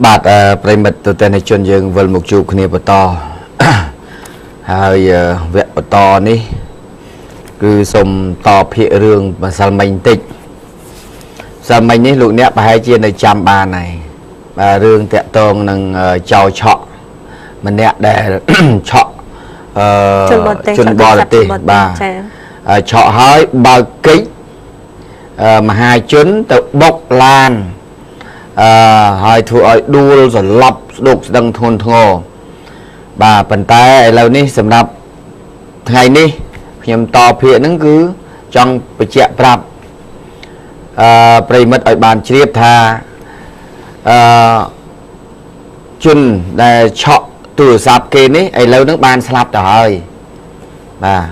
បាទប្រិមិត្តទៅតែជនយើងវិលមកជួបគ្នាបន្តហើយវគ្គបន្តនេះគឺសូមតភាគរឿងម្សិលមិញបន្តិចម្សិលមិញនេះលោកអ្នកប្រហែលជានៅចាំបានហើយបាទរឿងតាក់ទងនឹងចៅឆក់ម្នាក់ដែលឆក់ជនបរទេសបាទឆក់ហើយបើកកិច្ចមហាជនទៅបុកឡានហើយធ្វើឲ្យដួលសន្លប់ស្ដុកស្ដឹងធ្ងន់ធ្ងរបាទប៉ុន្តែឥឡូវនេះសម្រាប់ថ្ងៃនេះខ្ញុំតភាគហ្នឹងគឺចង់បញ្ជាក់ប្រាប់ប្រិមិត្តឲ្យបានជ្រាបថាជនដែលឆក់ទូរស័ព្ទគេនេះឥឡូវហ្នឹងបានស្លាប់ទៅហើយបាទ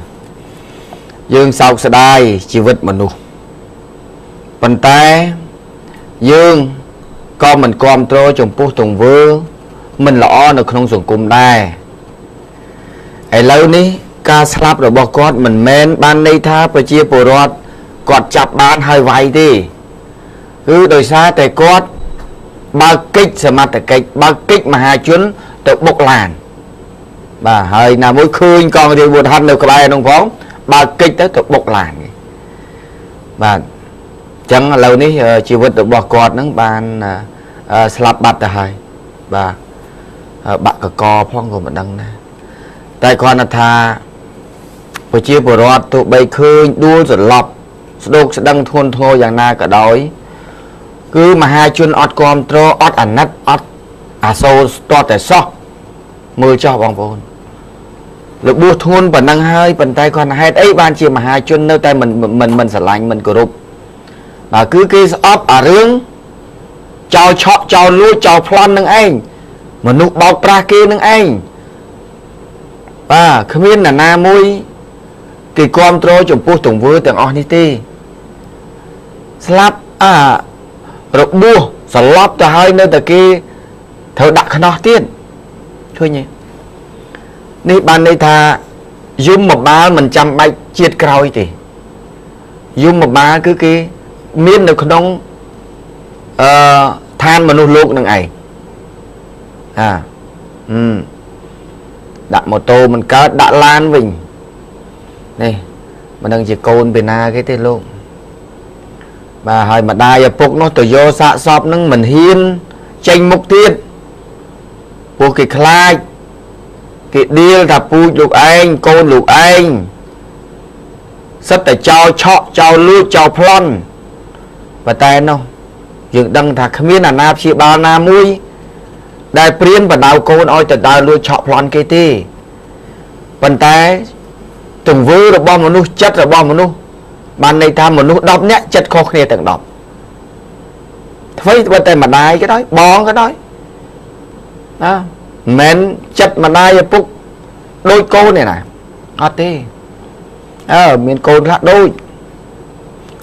យើងសោកស្ដាយជីវិតមនុស្សប៉ុន្តែយើងក៏មិនគ្រប់គ្រងចំពោះទង្វើមិនល្អនៅក្នុងសង្គមដែរឥឡូវនេះការស្លាប់របស់គាត់មិនមែនបានន័យថាប្រជាពលរដ្ឋគាត់ចាប់បានហើយវាយទេគឺដោយសារតែគាត់បើកកិច្ចសមត្ថកិច្ចបើកកិច្ចមហាជនទៅបុកឡានបាទហើយណាមួយឃើញកងរាជវុធហត្ថនៅក្បែរនោះផងបើកកិច្ចទៅបុកឡានបាទចឹងឥឡូវនេះជីវិតរបស់គាត់នឹងបានស្លាប់បាត់ទៅហើយបាទបាក់កកផងក៏មិនដឹងដែរតែគាត់ថាប្រជាពលរដ្ឋទោះបីឃើញដួលសន្លប់ស្ដុកស្ដឹងធ្ងន់ធ្ងរយ៉ាងណាក៏ដោយគឺមហាជនអត់គ្រប់គ្រងអត់អាណិតអត់អាសូរស្ទាត់តែសោះមើលចោះបងប្អូនរបួសធ្ងន់ប៉ុណ្ណឹងហើយប៉ុន្តែគាត់ហេតុអីបានជាមហាជននៅតែមិនស្រឡាញ់មិនគោរពបាទគឺគេស្អប់អារឿងចោលឆក់ចោលលួចចោលប្លន់នឹងឯងមនុស្សបោកប្រាស់គេនឹងឯងបាទគ្មាននរណាមួយគេគ្រប់គ្រងចំពោះទង្វើទាំងអស់នេះទេស្លាប់របួសសន្លប់ទៅហើយនៅតែគេត្រូវដាក់ខ្នោះទៀតឃើញទេនេះបានន័យថាយមបាលមិនចាំបាច់ជាតិក្រោយទេយមបាលគឺគេមាននៅក្នុងឋានមនុស្សលោកនឹងឯងដាក់ម៉ូតូមិនកើតដាក់ឡានវិញនេះមិនដឹងជាកូនពីណាគេទេលោកបាទហើយម្ដាយឪពុកនោះទៅយកសាកសពនឹងមិនហ៊ានចេញមុខទៀតពួកគេខ្លាចគេដៀលថាពូជលោកឯងកូនលោកឯងសិតតែចោលឆក់ចោលលួចចោលប្លន់ប៉ុន្តែនោះយើងដឹងថាគ្មានអាណាព្យាបាលណាមួយដែលព្រានបដៅកូនឲ្យទៅដើរលួចឆក់ប្លន់គេទេប៉ុន្តែទង្វើរបស់មនុស្សចិត្តរបស់មនុស្សបានន័យថាមនុស្ស10នាក់ចិត្តខុសគ្នាទាំង10ធ្វើបើតែម្ដាយក៏ដោយបងក៏ដោយណាមិនចិត្តម្ដាយឪពុកដូចកូនទេណាអត់ទេមានកូនខ្លះដូច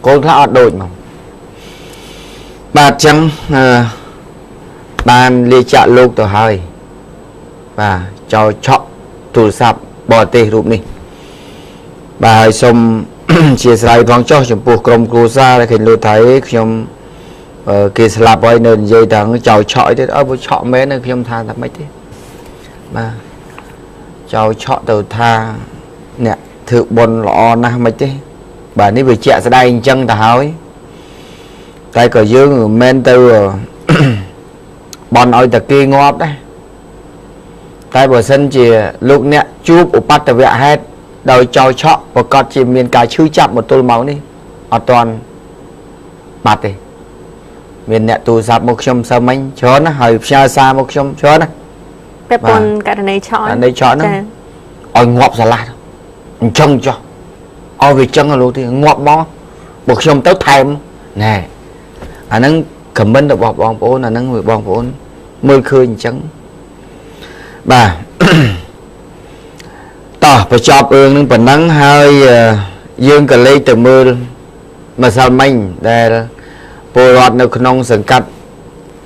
កូនខ្លះអត់ដូចមកបាទចឹងបានលាចាក់លោកទៅហើយបាទចោលឆក់ទូរស័ព្ទបរទេសរូបនេះបាទហើយសូមជាស្រ័យផងចុះចំពោះក្រុមគ្រួសារដែលឃើញលោកថៃខ្ញុំគេស្លាប់ហើយនៅនិយាយថាចោលឆក់ទៀតបើឆក់មែនខ្ញុំថាតែម៉េចទេបាទចោលឆក់ទៅថាអ្នកធ្វើបុណ្យល្អណាស់មិនទេបាទនេះវាជាក់ស្ដែងអញ្ចឹងទៅហើយតែក៏យើងមិនមែនទៅបន់ឲ្យតែគេងាប់ដែរតែបើសិនជាលោកអ្នកជួបឧបទ្ទវហេតុដោយចោលឆក់ប្រកាសជាមានការឈឺចាប់មកទល់មកនេះអត់ទាន់បាត់ទេមានអ្នកទូរស័ព្ទមកខ្ញុំសើមិញច្រើនណាស់ហើយផ្ញើសារមកខ្ញុំច្រើនណាស់ពាក់ព័ន្ធករណីឆក់ករណីឆក់ហ្នឹងឲ្យងាប់ស្រឡះអញ្ចឹងចុះឲ្យវាចឹងលោកទេងាប់មកបើខ្ញុំទៅថែមណែអាហ្នឹងខមមិនរបស់បងប្អូនអាហ្នឹងបងប្អូនមើលឃើញអញ្ចឹងបាទតោះបញ្ចប់រឿងនឹងប៉ុណ្ណឹងហើយយើងក៏លេខទៅមើលម្សិលមិញដែលពលរដ្ឋនៅក្នុងសង្កាត់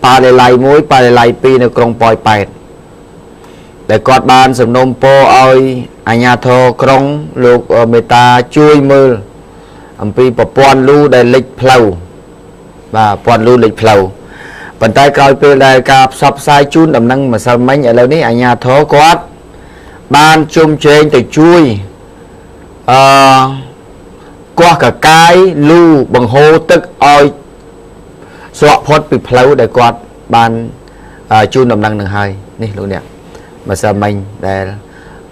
ប៉ាឡេឡៃ1ប៉ាឡេឡៃ2នៅក្រុងប៉ោយប៉ែតដែលគាត់បានសំណូមពរឲ្យអាជ្ញាធរក្រុងលោកមេតាជួយមើលអំពីប្រព័ន្ធលូដែលលិចផ្លូវបាទប្រព័ន្ធលូលិចផ្លូវ ប៉ុន្តែក្រោយពេលដែលការផ្សព្វផ្សាយជូនដំណឹងម្សិលមិញឥឡូវនេះអាជ្ញាធរគាត់បានជុំជែងទៅជួយកោះកកាយលូបង្ហូរទឹកឲ្យស្រកផុតពីផ្លូវដែលគាត់បានជូនដំណឹងនឹងហើយនេះលោកអ្នកម្សិលមិញដែល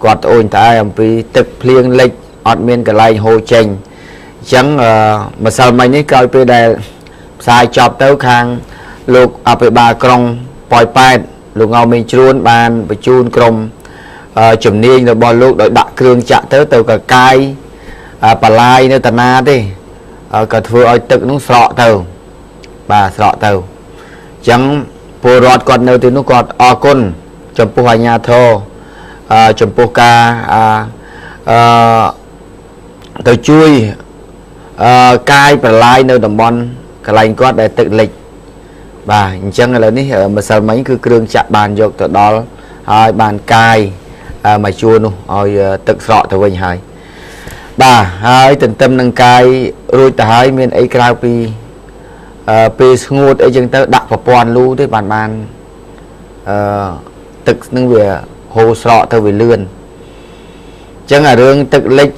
គាត់ត្អូញត្អែអំពីទឹកភ្លៀងលិចអត់មានកន្លែងហូរចេញអញ្ចឹងម្សិលមិញនេះក្រោយពេលដែលផ្សាយចប់ទៅខាងលោកអភិបាលក្រុងប៉ោយប៉ែតលោកងៅមេងជ្រួនបានបញ្ជូនក្រុមជំនាញរបស់លោកដោយដាក់គ្រឿងចាក់ទៅកកាយបលាយនៅតាណាទេក៏ធ្វើឲ្យទឹកនោះស្រកទៅបាទស្រកទៅអញ្ចឹងពលរដ្ឋគាត់នៅទីនោះគាត់អរគុណចំពោះអាជ្ញាធរចំពោះការទៅជួយកាយប្រឡាយនៅតំបន់កន្លែងគាត់ដែលទឹកលិចបាទអញ្ចឹងឥឡូវនេះម្សិលមិញគឺគ្រឿងចាក់បានយកទៅដល់ហើយបានកាយមកជួរនោះឲ្យទឹកស្រកទៅវិញហើយបាទហើយទន្ទឹមនឹងកាយរួចទៅហើយមានអីក្រៅពីពេលស្ងួតអីចឹងទៅដាក់ប្រព័ន្ធលូទេបានទឹកនឹងវាហូរស្រកទៅវាលឿនអញ្ចឹងរឿងទឹកលិច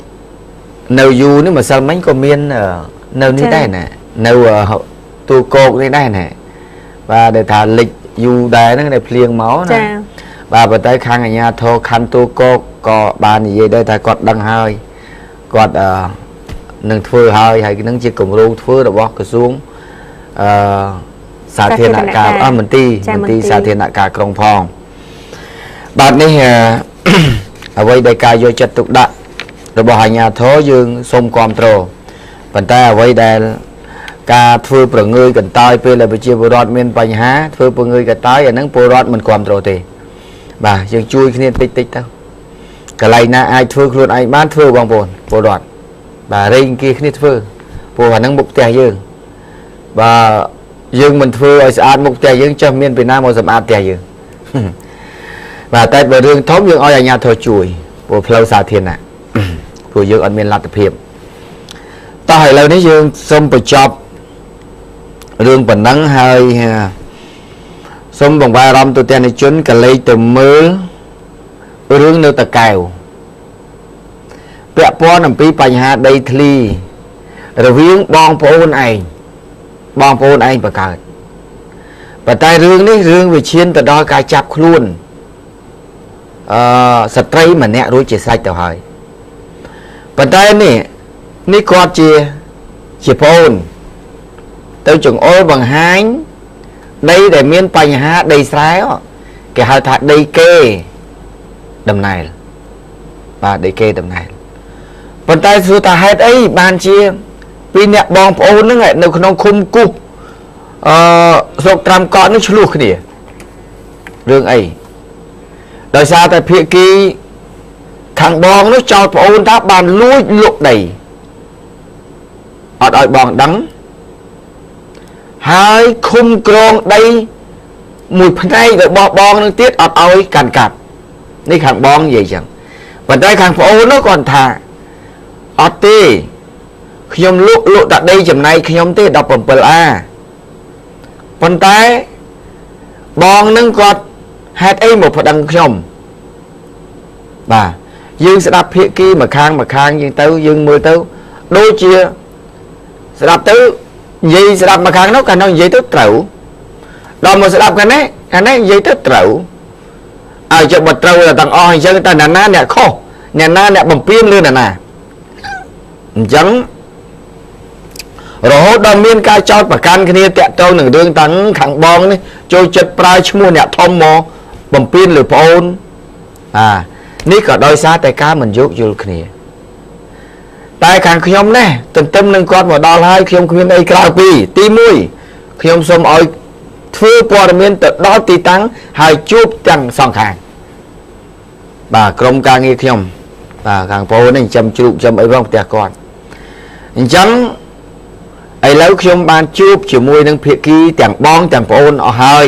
នៅយូរនេះម្សិលមិញក៏មាននៅនេះដែរណានៅទូកោកនេះដែរណាបាទដែលថាលិចយូរដែរហ្នឹងដែលភ្លៀងមកណាបាទប៉ុន្តែខាងអាជ្ញាធរខណ្ឌទូកោកក៏បាននិយាយដែរថាគាត់ដឹងហើយគាត់នឹងធ្វើហើយនឹងជាគម្រោងធ្វើរបស់ក្រសួងសាធារណការមន្ទីរសាធារណការក្រុងផងបាទនេះអ្វីដែលការយកចិត្តទុកដាក់របស់អាជ្ញាធរយើងសូមគាំទ្រប៉ុន្តែអ្វីដែលការធ្វើប្រងើយកន្តើយពេលដែលប្រជាពលរដ្ឋមានបញ្ហាធ្វើប្រងើយកន្តើយអាហ្នឹងពលរដ្ឋមិនគាំទ្រទេបាទយើងជួយគ្នាតិចទៅកន្លែងណាអាចធ្វើខ្លួនឯងបានធ្វើបងប្អូនពលរដ្ឋបាទរែងគេគ្នាធ្វើព្រោះអាហ្នឹងមុខផ្ទះយើងបាទយើងមិនធ្វើឲ្យស្អាតមុខផ្ទះយើងចេះមានពីណាមកសម្អាតផ្ទះយើងបាទតែបើរឿងធំយើងឲ្យអាជ្ញាធរជួយព្រោះផ្លូវសាធារណៈព្រោះយើងអត់មានលទ្ធភាពតោះឥឡូវនេះយើងសូមបញ្ចប់រឿងប៉ុណ្ណឹងហើយសូមបង្វែរអារម្មណ៍ទូទាំងនិជនក៏លេខទៅមើលរឿងនៅតកែវពាក់ព័ន្ធអំពីបញ្ហាដីធ្លីរវាងបងប្អូនឯងបង្កើតប៉ុន្តែរឿងនេះរឿងវាឈានទៅដល់ការចាប់ខ្លួនស្ត្រីម្នាក់រួចជាស្រេចទៅហើយប៉ុន្តែនេះគាត់ជាប្អូនទៅចង្អុលបង្ហាញដីដែលមានបញ្ហាដីស្រែគេហៅថាដីគេដំណែលបាទដីគេដំណែលប៉ុន្តែសួរថាហេតុអីបានជាពីអ្នកបងប្អូនហ្នឹងនៅក្នុងឃុំគុះស្រុកត្រាំកក់នេះឆ្លោះគ្នារឿងអីដោយសារតែភាគីខាងបងនោះចោលប្អូនថាបានលួចលក់ដីអត់ឲ្យបងដឹងហើយឃុំក្រងដីមួយផ្នែករបស់បងនឹងទៀតអត់ឲ្យកាន់កាប់នេះខាងបងនិយាយចឹងប៉ុន្តែខាងប្អូននោះគាត់ថាអត់ទេខ្ញុំលក់តាដីចំណែកខ្ញុំទេ 17A ប៉ុន្តែបងនឹងគាត់ហេតុអីមកប្តឹងខ្ញុំបាទយើងស្ដាប់ភាគីម្ខាងយើងទៅយើងមើលទៅដូចជាស្ដាប់ទៅនិយាយស្ដាប់ម្ខាងនោះកាលនោះនិយាយទៅត្រូវដល់មកស្ដាប់កាលនេះនិយាយទៅត្រូវឲ្យចុះបើត្រូវទាំងអស់អញ្ចឹងតើអ្នកណាអ្នកខុសអ្នកណាអ្នកបំពេញឬអ្នកណាអញ្ចឹងរហូតដល់មានការចោទប្រកាន់គ្នាតាក់ទងនឹងរឿងតាំងខាងបងនេះចូលចិត្តប្រើឈ្មោះអ្នកធំមកបំពេញលើប្អូននេះក៏ដោយសារតែការមិនយោគយល់គ្នាតែខាងខ្ញុំនេះទន្ទឹមនឹងគាត់មកដល់ហើយខ្ញុំគ្មានអីក្រៅពីទី1ខ្ញុំសូមឲ្យធ្វើព័ត៌មានទៅដល់ទីតាំងហើយជួបទាំងសងខាងបាទក្រុមការងារខ្ញុំបាទខាងប្អូននេះចាំជ្រូកចាំអីផងផ្ទះគាត់អញ្ចឹងឥឡូវខ្ញុំបានជួបជាមួយនឹងភាគីទាំងបងទាំងប្អូនអស់ហើយ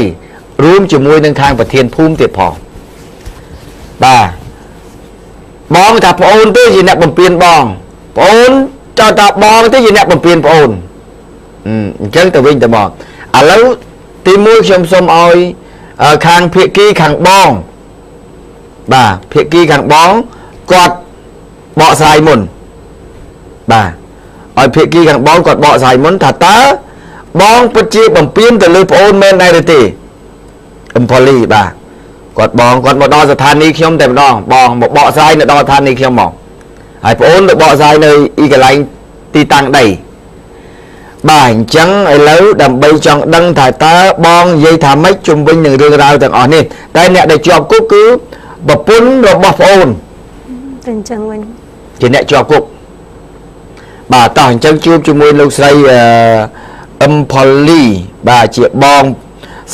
រួមជាមួយនឹងខាងប្រធានភូមិទៀតផងបាទបងថាប្អូនទេជាអ្នកបំពេញបងប្អូនចោទថាបងទេជាអ្នកបំពេញប្អូនអញ្ចឹងទៅវិញទៅមកឥឡូវ ទីមួយខ្ញុំសូមឲ្យខាងភាគីខាងបងបាទភាគីខាងបងគាត់បកស្រាយមុនបាទឲ្យភាគីខាងបងគាត់បកស្រាយមុនថាតើបងពិតជាបំពេញទៅលើប្អូនមែនដែរឬទេអំពលីបាទគាត់មកដល់ស្ថានីយ៍ខ្ញុំតែម្ដងបងមកបកស្រាយនៅដល់ស្ថានីយ៍ខ្ញុំមកហើយប្អូនទៅបកស្រាយនៅកន្លែងទីតាំងដីបាទអញ្ចឹងឥឡូវដើម្បីចង់ដឹងថាតើបងនិយាយថាម៉េចជុំវិញនឹងរឿងរ៉ាវទាំងអស់នេះតែអ្នកដែលជាប់គុកគឺប្រពន្ធរបស់ប្អូនតែអញ្ចឹងវិញជាអ្នកជាប់គុកបាទតោះអញ្ចឹងជួបជាមួយលោកស្រីអឹមផូលីបាទជាបង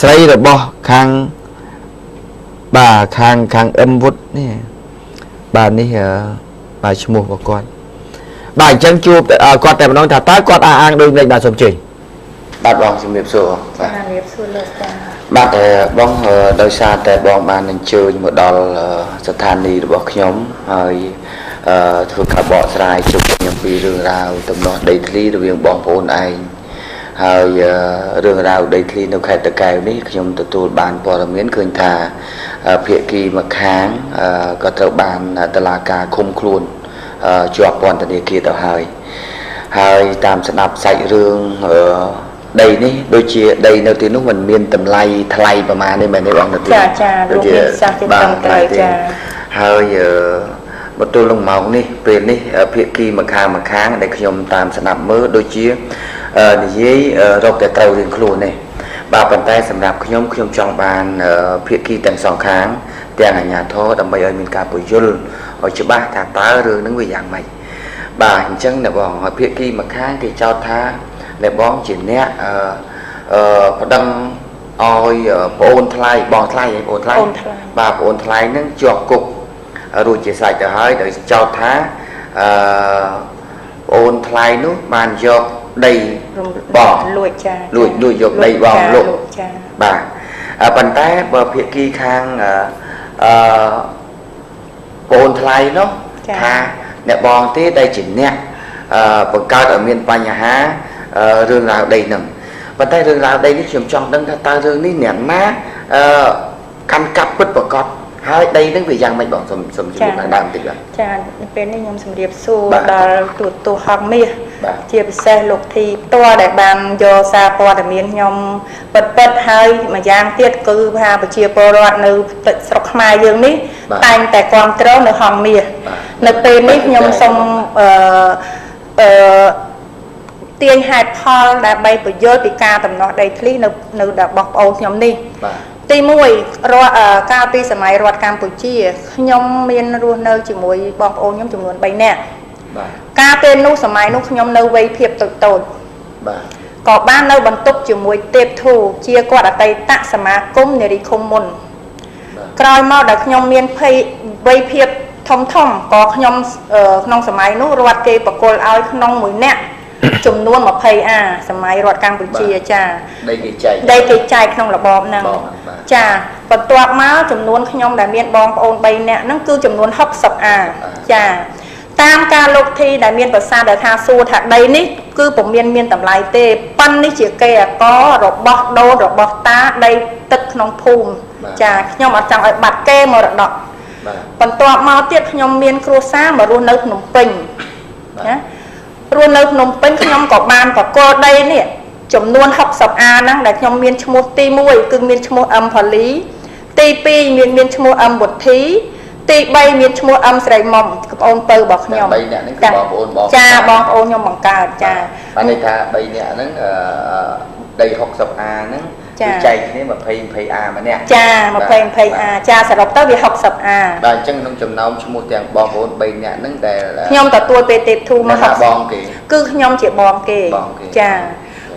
ស្រីរបស់ខាងបាទខាងអឹមវុតនេះបាទនេះបាទឈ្មោះរបស់គាត់បាទអញ្ចឹងជួបគាត់តែម្ដងថាតើគាត់អះអាងដូចនេះបាទសូមជើញបាទបងជំរាបសួរបាទជំរាបសួរលោកតាបាទបងដោយសារតែបងបានអញ្ជើញមកដល់ស្ថានីយ៍របស់ខ្ញុំហើយធ្វើការបកស្រាយជុំខ្ញុំពីរឿងរ៉ាវទំនាស់ដីធ្លីរវាងបងប្អូនឯងហើយរឿងរ៉ាវដីធ្លីនៅខេត្តតាកែវនេះខ្ញុំទទួលបានព័ត៌មានឃើញថាភាគីម្ខាងក៏ត្រូវបានតុលាការឃុំខ្លួនជាប់ពន្ធនាគារទៅហើយតាមស្ដាប់សាច់រឿងដីនេះដូចជាដីនៅទីនោះมันមានតម្លៃថ្លៃប្រមាណនេះមែនទេបងនៅទីចាលោកមានសាស្ត្រត្រឹមត្រូវចាហើយមកទល់នឹងម៉ោងនេះពេលនេះភាគីម្ខាងដែលខ្ញុំតាមស្ដាប់មើលដូចជានិយាយរកតែត្រូវរៀងខ្លួននេះបាទប៉ុន្តែសម្រាប់ខ្ញុំចង់បានភាគីទាំងសងខាងទាំងអាជ្ញាធរដើម្បីឲ្យមានការពន្យល់ឲ្យច្បាស់ថាតើរឿងហ្នឹងវាយ៉ាងម៉េចបាទអញ្ចឹងអ្នកបងឲ្យភាគីម្ខាងគេចោទថាអ្នកបងជាអ្នកប្តឹងឲ្យប្អូនថ្លៃបងថ្លៃឲ្យប្អូនថ្លៃបាទប្អូនថ្លៃហ្នឹងជាប់គុករួចជាស្រេចទៅហើយដោយចោទថាប្អូនថ្លៃនោះបានយកដីបងលួចចាលួចយកដីបងលុកចាបាទប៉ុន្តែបើភាគីខាងប្អូនថ្លៃនោះថាអ្នកបងទេដែលជាអ្នកបង្កើតឲ្យមានបញ្ហារឿងរ៉ាវដីហ្នឹងប៉ុន្តែរឿងរ៉ាវដីនេះខ្ញុំចង់ដឹងថាតើរឿងនេះអ្នកណាកាន់កាប់ពិតប្រកបហើយដីហ្នឹងវាយ៉ាងម៉េចបងសុំជំរាបខាងដើមបន្តិចបាទចាពេលនេះខ្ញុំជំរាបសួរដល់ទូហងមាសជាពិសេសលោកធីផ្ទាល់ដែលបានយកសារព័ត៌មានខ្ញុំពិតហើយមួយយ៉ាងទៀតគឺថាប្រជាពលរដ្ឋនៅស្រុកខ្មែរយើងនេះតែងតែគ្រប់គ្រងនៅហងមាសនៅពេលនេះខ្ញុំសូមទាញហេតុផលដើម្បីបញ្យល់ពីការដំណោះដីធ្លីនៅរបស់ប្អូនខ្ញុំនេះទី1កាលពីសម័យរដ្ឋកម្ពុជាខ្ញុំមានរស់នៅជាមួយបងប្អូនខ្ញុំចំនួន3នាក់កាលពេលនោះសម័យនោះខ្ញុំនៅវ័យភាពតូចក៏បាននៅបន្ទប់ជាមួយទេពធូជាគាត់អតីតសមាគមនារីឃុំមុនក្រោយមកដល់ខ្ញុំមានវ័យភាពធំក៏ខ្ញុំក្នុងសម័យនោះរដ្ឋគេបកគលឲ្យក្នុង1នាក់ចំនួន20អាសម័យរដ្ឋកម្ពុជាចាដីគេចែកក្នុងរបបហ្នឹងចាបន្ទាប់មកចំនួនខ្ញុំដែលមានបងប្អូន3នាក់ហ្នឹងគឺចំនួន60អាចាតាមការលោកធីដែលមានប្រសាសន៍ដែលថាសួរថាដីនេះគឺពុំមានតម្លៃទេប៉ុននេះជាគេអករបស់ដូនរបស់តាដីទឹកក្នុងភូមិចាខ្ញុំអត់ចង់ឲ្យបាត់គេមរតកបន្ទាប់មកទៀតខ្ញុំមានគ្រួសារមករស់នៅភ្នំពេញណារស់នៅភ្នំពេញខ្ញុំក៏បានបកគលដីនេះចំនួន60អាហ្នឹងដែលខ្ញុំមានឈ្មោះទី1គឺមានឈ្មោះអឹមផូលីទី2មានឈ្មោះអឹមវុធី ទី3មានឈ្មោះអឹមស្រីមុំប្អូនពៅរបស់ខ្ញុំចាបងប្អូនចាបងប្អូនខ្ញុំបង្កើតចាបានន័យថា3នាក់ហ្នឹងដី60អាហ្នឹងចែកគ្នា20អាម្នាក់ចា20អាចាសរុបទៅវា60អាបាទអញ្ចឹងក្នុងចំណោមឈ្មោះទាំងបងប្អូន3នាក់ហ្នឹងដែលខ្ញុំទទួលពេលទេពធូមក60បងគេគឺខ្ញុំជាបងគេចា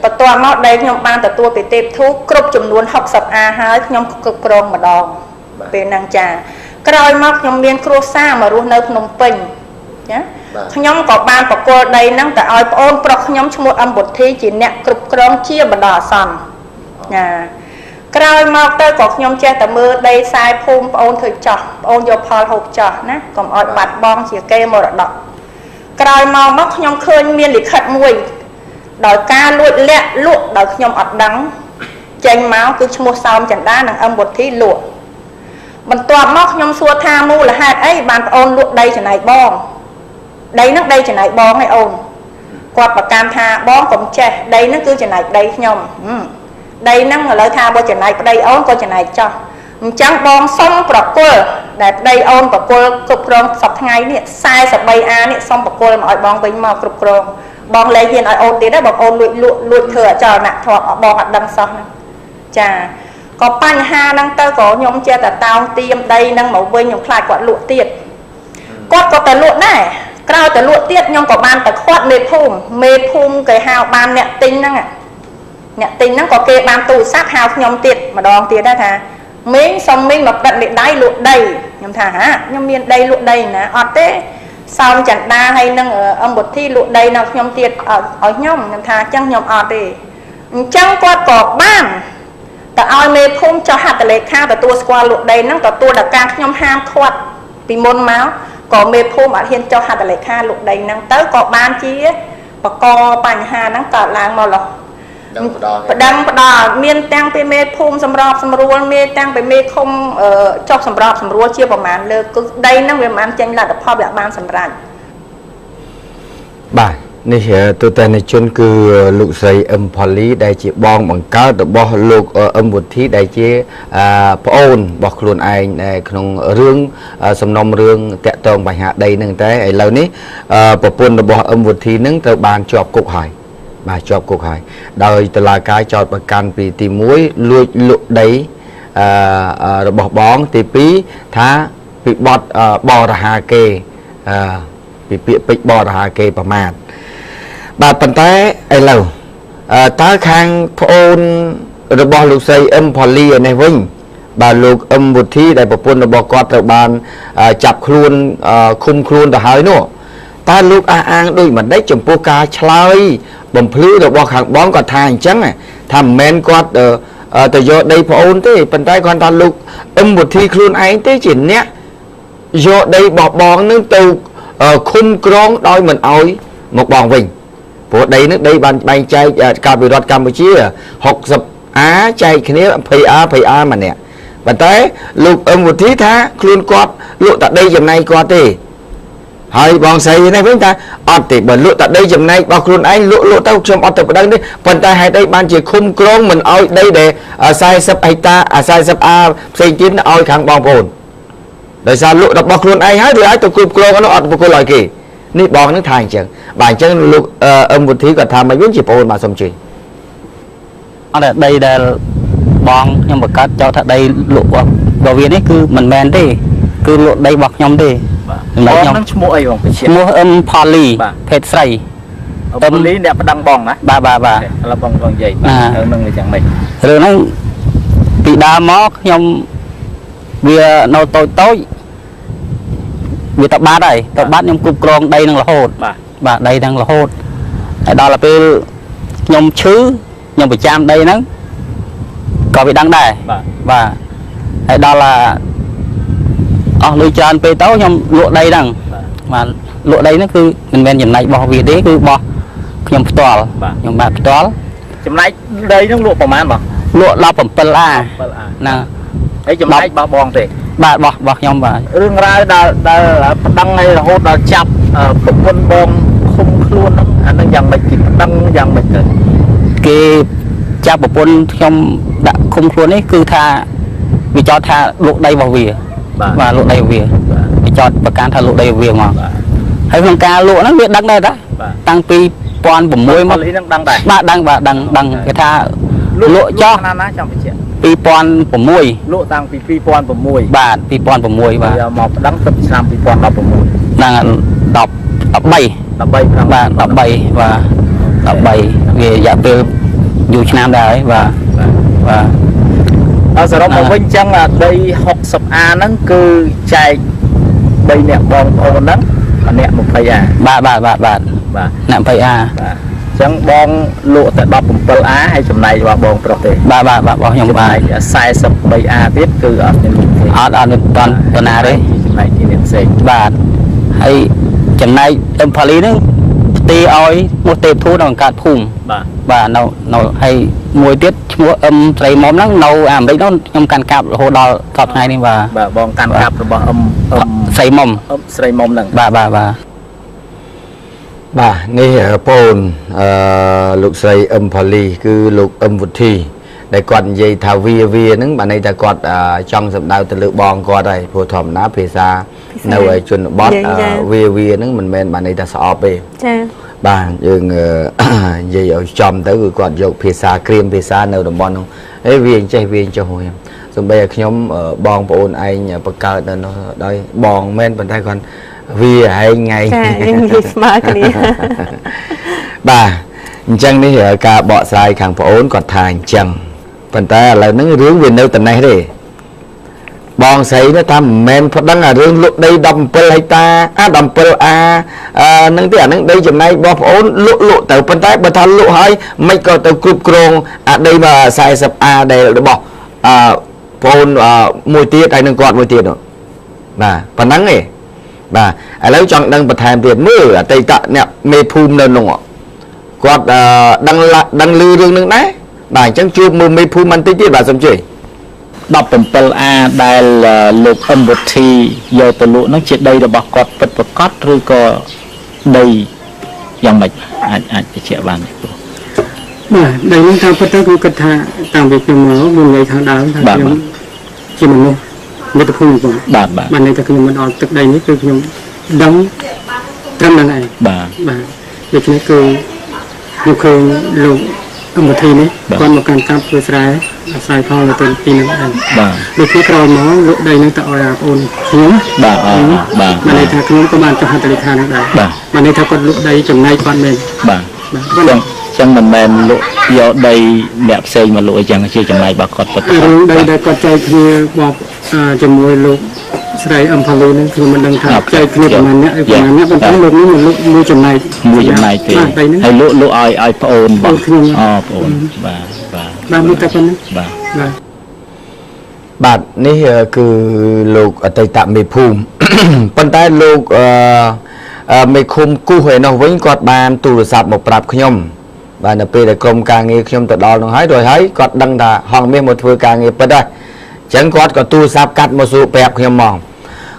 បន្ទាប់មកដែលខ្ញុំបានទទួលពេលទេពធូគ្រប់ចំនួន60អាហើយខ្ញុំគ្រប់គ្រងម្ដងពេលហ្នឹងចាក្រោយមកខ្ញុំមានគ្រួសារមករស់នៅភ្នំពេញណាខ្ញុំក៏បានបកគលដីហ្នឹងទៅឲ្យប្អូនប្រុសខ្ញុំឈ្មោះអឹមវុធីជាអ្នកគ្រប់គ្រងជាបណ្ដោះអាសន្នណាក្រោយមកទៅក៏ខ្ញុំចេះតែមើលដីខ្សែភូមិប្អូនធ្វើចោះប្អូនយកផលហូបចោះណាកុំឲ្យបាត់បង់ជាគេមរតកក្រោយមកខ្ញុំឃើញមានលិខិតមួយដោយការលួចលាក់លក់ដោយខ្ញុំអត់ដឹង chanh máu cứ mua xong chẳng đá nàng âm bột thí lụa mình toàn móc nhom xua tha mu là hạt ấy bàn ôn lụa đây chẳng này bom đây nó đây chẳng này bom hay ôn quạt và cam tha bom cũng che đây nó cứ chẳng này đây nhom đây nó là lời tha bao chẳng này đây ôn coi chẳng này cho chẳng bom xong bọc cô đẹp đây ôn bọc cô cục rong sập ngay nè sai sập bay a nè xong bọc cô mà bom với màu cục rong bom lấy hiền ôn tí đó bọc ôn lụi thừa chờ nặng thọ bom hạt đằng sau chà có bánh ha năng tơ có nhóm che ta tao tiêm đây năng mẫu vinh nhóm khai quạt lụa tiệt quạt có tờ lụa này cao tờ lụa tiệt nhóm có ban tờ khoát mê phum cái hào ban nẹ tinh năng nẹ tinh năng có kê ban tù sát hào nhóm tiệt mà đòn tiệt đó thà mình xong mình mà đặt để đáy lụa đầy nhóm thà hả nhóm miền đây lụa đầy nè ọt thế xong chẳng đa hay năng ở âm bột thi lụa đầy nào nhóm tiệt ở nhóm thà chẳng nhóm ọt thì chẳng quạt có banแต่เอาเมย์พุ่มจะหัดแต่เล็กข้าวแต่ตัวสควอลได้นั่งแต่ตัวดักการขยมห้ามขวดปีมนม้าก็เมย์พุ่มอาเฮียนจะหัดแต่เล็กข้าวลุกได้นั่งเต้ก็บ้านชี้ปะกอปัญหานั่งตัดล้างมาหรอกดังประดาเมียนแตงไปเมย์พุ่มสำรอบสำรวจเมย์แตงไปเมย์คมจอกสำรอบสำรวจเชี่ยวประมาณเลยก็ได้นั่งเวมันเจนหลักพ่อแบบบ้านสำรันบ่ายนี่ตัวแต่ในชนคือลูกใส่พอลีได้จีบองบังการแต่บอกลูกบุตรที่ได้จีพระองค์บอกครูนไอในขนมเรื่องสมนมเรื่องแตะตรงไปหาใดหนึ่งแต่ไอเหล่านี้ประปุ่นบอกบุตรที่นึงแต่บานจอบกุกหายมาจอบกุกหายโดยตลาดกายจอดประกันปีตีมุ้ยลุกได้บอกบ้องตีปีท้าปีบอดบอระหาเกปีบอระหาเกประมาณบาดปันท้ายไอ้เหล่าตาคางพระองค์ระบอบลูกใส่พอลีในวิ่งบาลูกบุตรที่ได้ประปุ่นระบอบกอดระบานจับครูนคุมครูนแต่หายโน่ตาลูกอ้างด้วยมันได้จมปูกาชลายบ่มพลื้ระบอบขังบ้องก็ทางจังทำแมนกอดแต่โยได้พระองค์ที่ปันท้ายก่อนตาลูกบุตรที่ครูนไอ้ที่จินเนี้ยโยได้บอกบองนึงตูคุมกรองโดยเหมือนเอาหมกบองวิ่งพวกใดนึกใดบางใจการไปรถกัมพูชี60ใจคืนนี้พยามันเนี่ยบัดแต่ลูกบุตรที่ท้าครูนกอดลูกตัดได้จำในกอดตีให้บองใส่ในเพื่อนตาอดติดบนลูกตัดได้จำในบอกครูนไอ้ลูกเต้าชมอดติดประดังนี่ปันตาให้ได้บานจีคุมกรองมันเอาได้เดใส่ซับไอตาใส่ซับใส่จิ้นเอาขังบองโอนโดยสารลูกบอกครูนไอ้ให้หรือไอ้ตัวคุมกรองnóอดบุกลอยกี่นี่บอกนึกทางจังบางจังลูกบุตรที่ก็ทำมายุ่งจีบโอนมาสมจีอันใดใดบองยังบอกกัดเจ้าถ้าใดลูกบอกวีนี่คือมันแมนดิคือลูกใดบอกยอมดิบองนั่งชั่วโมงไอ้บองไปเชียร์ชั่วโมงพอลีเพชรใส่พอลีเนี่ยประดังบองนะบ่าเราบองใหญ่นั่งเลยจังไม่เรื่องนั้นปีดามอกยอมเวียโนโต้vì tập bát này tập bát nhom cục cron đây đang là hột và đây đang là hột đó là cái nhom chứ nhom bị chạm đây nó có bị đăng đài và đó là lựa chọn pe tấu nhom lụa đây đằng mà lụa đây nó cứ mình bên nhìn này bỏ vì đấy cứ bỏ nhom toal nhom bạc toal chấm này đây nó lụaประมาณบ่lụaเราผมเปิลล่านะไอ้จำได้บ่บองสิบอกยอมบ่เรื่องราวได้ดังไงโหดจับปุกคนบองคุมครูนอันนั้นยังไม่กินดังยังไม่เกิดเกจับปุกคนยอมđãคุมครูนี่คือท่าวิจารท่าลุกได้บ่เวียว่าลุกได้เวียวิจารประการท่าลุกได้เวียมาให้ฟังการลุกนั้นเวียดังได้ละตั้งปีปอนผมมวยมาดังได้ดังcáiท่าลุกchoปีปอนผมมวยลุกตั้งปีปอนผมมวยบาทปีปอนผมมวยบาทหมอบดังตับสามปีปอนดับผมมวยนั่งดับใบบาทดับใบว่าดับใบเวียอยากไปอยู่ชนามได้ว่าสำหรับผมวิ่งจังได้60นั่นคือใจใบเนี่ยบองโอนนั้นอันเนี้ยมันพยาบาทเนี่ยพยาจังบองลุแต่ดับผมเปิลให้จำในว่าบองโปรเตบาบอกยังบาใส่สับใบติดคือเป็นลูกตอนนาเลยจำในที่เนี่ยเซ็งบาให้จำในพอลีนึง ទីឲ្យមកទេពធូនៅកាត់ភូមិ បាទ បាទនៅហើយមួយទៀតឈ្មោះស្រីមុំហ្នឹងនៅអាមេរិកនោះខ្ញុំកាន់កាប់រហូតដល់កប់ថ្ងៃនេះបាទ បាទបងកាន់កាប់របស់ស្រីមុំ ស្រីមុំហ្នឹង បាទបាទបាទ បាទនេះប្អូនលោកស្រីផលីគឺលោកវុធី ដែលគាត់និយាយថាវាហ្នឹងបានន័យថាគាត់ចង់សម្ដៅទៅលើបងគាត់ហើយព្រោះធម្មតាភាសានៅឯជនបទវាហ្នឹងមិនមែនបានន័យថាស្អប់ទេ ចា បាទយើងនិយាយឲ្យចំទៅគឺគាត់យកភាសាក្រៀមភាសានៅតំបន់នោះអេវាអញ្ចេះវាអញ្ចោះហ្នឹងសំបីឲ្យខ្ញុំបងប្អូនឯងបង្កើតនៅនោះដោយបងមែនប៉ុន្តែគាត់វាហែងថ្ងៃ ចាយើងនិយាយស្មើគ្នា បាទអញ្ចឹងនេះការបកស្រាយខាងប្អូនគាត់ថាអញ្ចឹងប៉ុន្តែឥឡូវហ្នឹងរឿងវានៅតែនេះទេបងស្រីនោះថាមិនមែនប្តឹងអារឿងលក់ដី17ហិកតា17អានឹងទេអានឹងដីចំណាយរបស់ប្អូនលក់ទៅប៉ុន្តែបើថាលក់ហើយមិនក៏ទៅគ្រប់គ្រងអាដី40អាដែលរបស់ប្អូនមួយទៀតហើយនឹងគាត់មួយទៀតនោះបាទប៉ុណ្ណឹងឯងបាទឥឡូវចង់ដឹងបន្ថែមទៀតមើលអតីតអ្នកមេភូមិនៅនោះគាត់ដឹងលឺរឿងនឹងដែរបាទអញ្ចឹងជួបមើលមេភូមិបន្តិចទៀតបាទសូមជួយ 17 អាដែលលោកវុធីយកទៅលក់ហ្នឹងជាដីរបស់គាត់ពិតប្រាកដឬក៏ដីយ៉ាងម៉េចអាចបញ្ជាក់បានទេ បាទដីនេះតាមពិតទៅគឺគិតថាតាមពីខ្ញុំមកមុននិយាយខាងដើមថាខ្ញុំជាមនុស្សមាតុភូមិបង បាទ បានន័យថាខ្ញុំមិនអត់ទឹកដីនេះគឺខ្ញុំដឹងត្រឹមហ្នឹងឯង បាទ បាទដូច្នេះគឺខ្ញុំឃើញលោកវុធីនេះគាត់មកកាន់កាប់ធ្វើស្រែអាស្រ័យផលទៅទីនោះឯង បាទ ដូចជាក្រោយមកលោកដីនឹងទៅឲ្យអូនខ្ញុំ បាទបាទ បានន័យថាខ្ញុំក៏បានចុះហត្ថលេខានឹងដែរ បាទ បានន័យថាគាត់លក់ដីចំណែកគាត់មែន បាទ បាទ ចឹងមិនមែនលក់យកដីអ្នកផ្សេងមកលក់អញ្ចឹងជាចំណែករបស់គាត់ពិតប្រាកដ រឿងដីដែលគាត់ចែកគ្នាបបជាមួយលោកស្រីផលីនឹងខ្ញុំមិនដឹងថាចែកគ្នាប្រហែលអ្នកឬប្រហែលអ្នកប៉ុន្តែលោកនេះមកលក់មួយចំណែក មួយចំណែកទេ បាទដីហ្នឹង ហើយលក់ឲ្យប្អូនបង ខ្ញុំ ប្អូនបាទ បាទមួយតែប៉ុណ្ណឹង បាទ បាទ បាទនេះគឺលោកអតីតមេភូមិ ប៉ុន្តែលោកមេឃុំគូសឯនោះវិញគាត់បានទូរស័ព្ទមកប្រាប់ខ្ញុំបាទនៅពេលដែលក្រុមការងារខ្ញុំទៅដល់នោះហើយរួចហើយគាត់ដឹងថាហងមាសមកធ្វើការងារពិតហើយអញ្ចឹងគាត់ក៏ទូរស័ព្ទកាត់មកសួរប្រាប់ខ្ញុំមក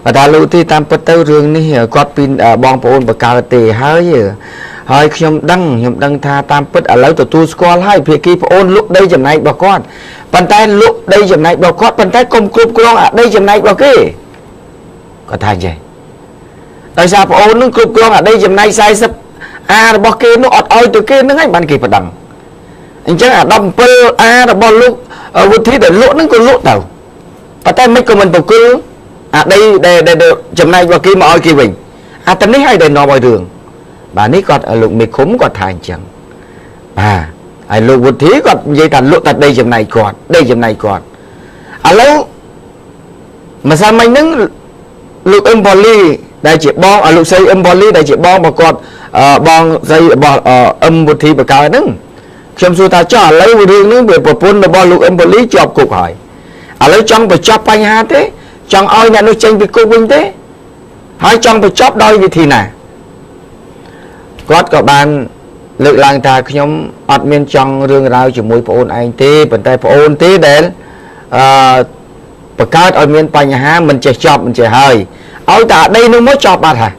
គាត់ថាលោកទីតាមពិតទៅរឿងនេះគាត់ពីបងប្អូនបកកើតទេហើយខ្ញុំដឹងថាតាមពិតឥឡូវទទួលស្គាល់ហើយភាគីប្អូនលក់ដីចំណែករបស់គាត់ប៉ុន្តែលក់ដីចំណែករបស់គាត់ប៉ុន្តែកុំគ្រប់គ្រងអាដីចំណែករបស់គេគាត់ថាចេះដោយសារប្អូននឹងគ្រប់គ្រងអាដីចំណែក40អារបស់គេនោះអត់ឲ្យទៅគេនឹងហើយបានគេប្តឹងអញ្ចឹងអា17អារបស់លោកវុធីដែលលក់នឹងក៏លក់ទៅប៉ុន្តែមិនក៏មិនបកគលអាដីដែលចំណែករបស់គេមកឲ្យគេវិញអាទៅនេះឲ្យដែលនាំឲ្យរឿងបាទនេះគាត់លោកមេឃុំគាត់ថាអញ្ចឹងបាទហើយលោកវុធីគាត់និយាយថាលក់តែដីចំណែកគាត់ឥឡូវម្សិលមិញហ្នឹងលោកផលីដែលជាបងលោកស្រីផលីដែលជាបងរបស់គាត់បងស្រីរបស់វុធីបកកើតហ្នឹងខ្ញុំសួរថាចុះឥឡូវរឿងហ្នឹងវាប្រពន្ធរបស់លោកផលីជាប់គុកហើយឥឡូវចង់បញ្ចប់បញ្ហាទេចង់ឲ្យអ្នកនោះចេញពីគុកវិញទេហើយចង់បញ្ចប់ដោយវិធីណាគាត់ក៏បានលើកឡើងថាខ្ញុំអត់មានចង់រឿងរ៉ាវជាមួយប្អូនឯងទេប៉ុន្តែប្អូនទេដែលបង្កើតឲ្យមានបញ្ហាមិនចេះចប់មិនចេះហើយឲ្យតែអាដីនោះមកចប់បាត់ហើយ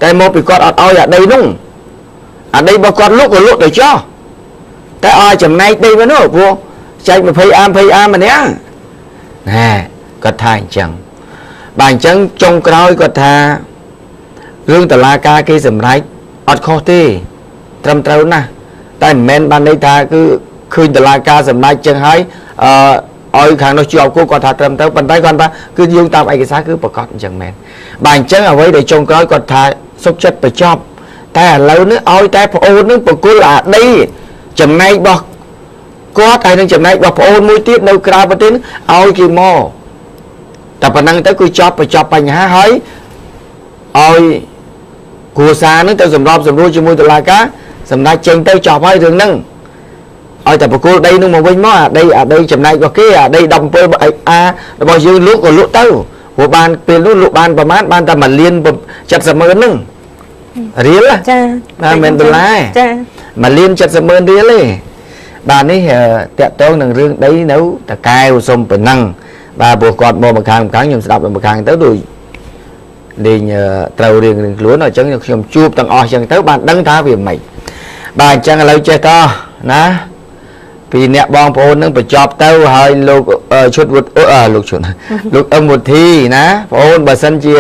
តែមកពីគាត់អត់ឲ្យអាដីនោះអាដីរបស់គាត់លក់ក៏លក់ទៅចោះតែឲ្យចំណែកដីមកនោះព្រោះចែក20អាម្នាក់ណែគាត់ថាអញ្ចឹងបាទអញ្ចឹងចុងក្រោយគាត់ថារឿងតឡាការគេសម្រេចអត់ខុសទេត្រឹមត្រូវណាស់តែមិនមែនបានន័យថាគឺឃើញតឡាការសម្រេចចឹងហើយឲ្យខាងនោះជាប់គុកគាត់ថាត្រឹមត្រូវប៉ុន្តែគាត់ថាគឺយោងតាមឯកសារគឺប្រកាសអញ្ចឹងមែនបាទអញ្ចឹងអ្វីដែលចុងក្រោយគាត់ថាសុខចិត្តបញ្ចប់តែឥឡូវនេះឲ្យតែប្អូននឹងបកគលអាដីចំណែករបស់គាត់ហើយនឹងចំណែករបស់ប្អូនមួយទៀតនៅក្រៅប្រទេសឲ្យគេមកតែប៉ុណ្ណឹងទៅគឺបញ្ចប់បញ្ហាហើយឲ្យគ្រួសារនឹងទៅសម្របសម្រួលជាមួយតុលាការសម្ដេចចេញទៅចប់ហើយរឿងហ្នឹងឲ្យតែបកគលដីនឹងមកវិញមកអាដីចំណែករបស់គេអាដី17អារបស់យើងលក់ក៏លក់ទៅព្រោះបានពេលនោះលក់បានប្រហែលបានតែ1.70 លានហ្នឹង រៀល ចា ណាមិនដុល្លារ ចា 1លាន70,000រៀលទេបាទនេះតាក់ទងនឹងរឿងដីនៅតកែវសុំប៉ុណ្ណឹងបាទព្រោះគាត់មកម្ខាងខ្ញុំស្ដាប់ដល់ម្ខាងទៅដូចលេងត្រូវរៀងខ្លួនអញ្ចឹងខ្ញុំជួបទាំងអស់អញ្ចឹងទៅបានដឹងថាវាមិនបាទអញ្ចឹងឥឡូវចេះតណាពីអ្នកបងប្អូននឹងបញ្ចប់ទៅហើយលោកឈុតវុឌ្ឍលោកឈុតលោកអឹមវុធីណាបងអូនបើសិនជា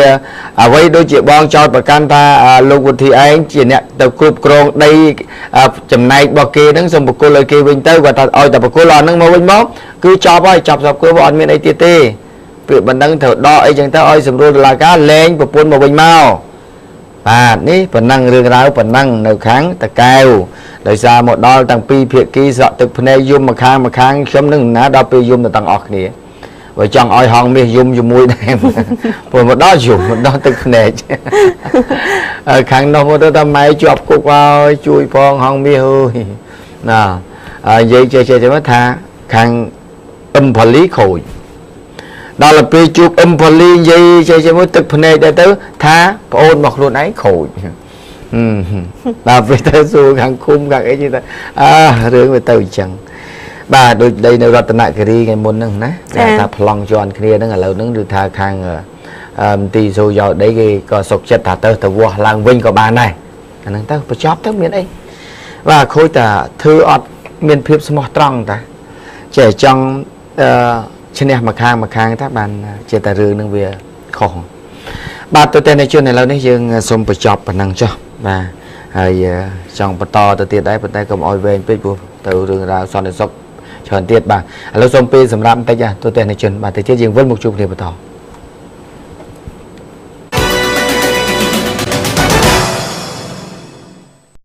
អ្វីដូចជាបងចោតប្រកាន់ថាលោកវុធីឯងជាអ្នកទៅគ្រប់គ្រងដីចំណែករបស់គេហ្នឹងសូមបកគលឲ្យគេវិញទៅគាត់ថាឲ្យតែបកគលអស់ហ្នឹងមកវិញមកគឺចប់ហើយចប់សពគល់អត់មានអីទៀតទេពេលបណ្ដឹងត្រូវដកអីចឹងទៅឲ្យសម្រួលតុលាការលែងប្រពន្ធមកវិញមកបាទនេះប៉ុណ្ណឹងរឿងរ៉ាវប៉ុណ្ណឹងនៅខាងតកែវដោយសារមកដល់ទាំងពីរភាគីស្រក់ទឹកភ្នែកយំម្ខាងខ្ញុំនឹងណាដល់ពេលយំទៅទាំងអស់គ្នាបើចង់ឲ្យហងមាសយំជាមួយដែរព្រោះមកដល់យំមកដល់ទឹកភ្នែកខាងនោះមកទៅថាម៉ែជាប់គុកហើយជួយផងហងមាសអើយណានិយាយចេះមកថាខាងអឹមផលីខូចដល់ពេលជួបអឹមផលីនិយាយចេះមកទឹកភ្នែកទៅថាប្អូនរបស់ខ្លួនឯងខូចដល់ពេលទៅសួរខាងឃុំខាងអីទៅរឿងវាទៅអញ្ចឹងបាទដូចដីនៅរតនគិរីថ្ងៃមុនហ្នឹងណាថាប្លង់ជាន់គ្នាហ្នឹងឥឡូវហ្នឹងឬថាខាងទីសូយោដីគេក៏សុខចិត្តថាទៅវាស់ឡើងវិញក៏បានដែរអាហ្នឹងទៅបញ្ចប់ទៅមានអីបាទខូចតែធ្វើអត់មានភាពស្មោះត្រង់តាចេះចង់ឈ្នះម្ខាងថាបានជាតែរឿងហ្នឹងវាខុសបាទទៅតែในជួនឥឡូវនេះយើងសូមបញ្ចប់ប៉ុណ្ណឹងចុះបាទហើយចង់បន្តទៅទៀតដែរប៉ុន្តែកុំអោយវែងពេកព្រោះទៅរឿងរ៉ាវសន្តិសុខច្រើនទៀតបាទឥឡូវសូមពេលសម្រាប់បន្តិចទៅតែในជួនបាទទៅទៀតយើងវិលមកជួបគ្នាបន្ត